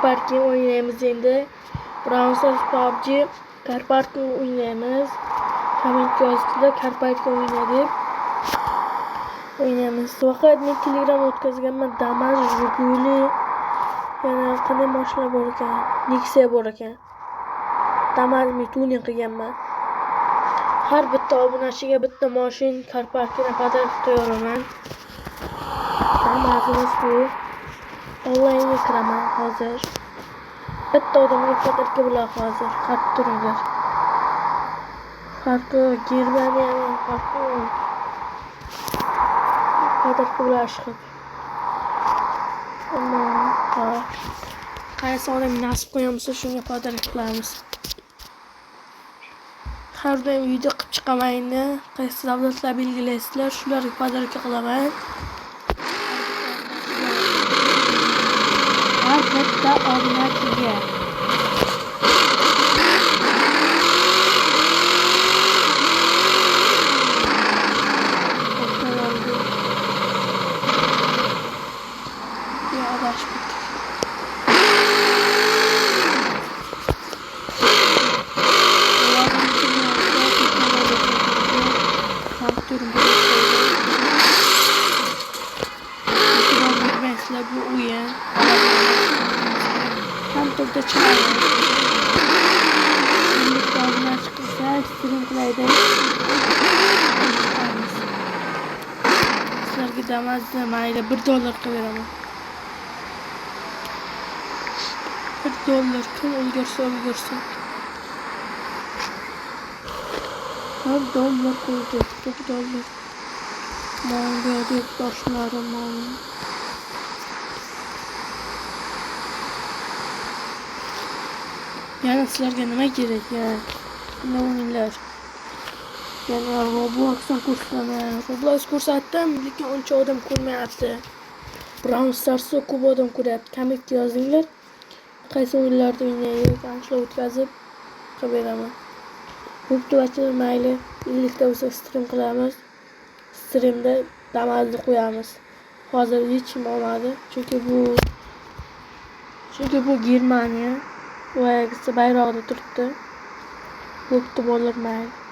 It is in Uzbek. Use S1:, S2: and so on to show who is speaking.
S1: Parking oynaymiz endi. Brawl Stars, PUBG, Car Parking oynaymiz. Komment yozinglar, Car Parking oynaymiz. Faqat men Telegram o'tkazganman. Damas, Jiguli, yana qanday mashinalar bor ekan? Nexia bor ekan. Damas tuning qilganman. Har bitta obunachiga bitta mashina Car Parkingga pодарок qo'yaman. Damasimiz bu. Onlaynga kiraman hozir. Bitta odamga pодарок bo'lar hozir. Qarab turinglar. Farqi Germaniyaning farqi. Pодарок bo'lar chiqib. Qaysi odam nasib qo'yamsa shunga pодарок qilamiz. Har doim video qilib chiqamayni. Qaysi davlatlar belgilaysizlar, shularga pодарок qilaman. Har bitta obunachiga bu o'yin ham turda chiqadi. Mikrofonni chiqsa, stream qilaydi. Sizlarga Damas'ni mayli $1 qilib beraman. $1 kim ulgursa. $1 qo'ydi. $1. Manga deb boshlarim. Yani sizlarga nima kerak ya? Nima o'yinlar? Yani Robloxdan Roblox ko'rsatdim, lekin uncha odam ko'rmayapti. Brawl Stars'da ko'p odam ko'ryapti. Kommentga yozinglar. Qaysi o'yinlarda o'ynaylik, anchlar o'tkazib qilib beraman. Bo'pti, mayli. 50 ta bo'lsa stream qilamiz. Streamda Damas'ni qo'yamiz. Hozir hech kim olmadi, chunki bu Germaniya. Bayrog'ida turibdi. Bo'pti, bolalar mayli.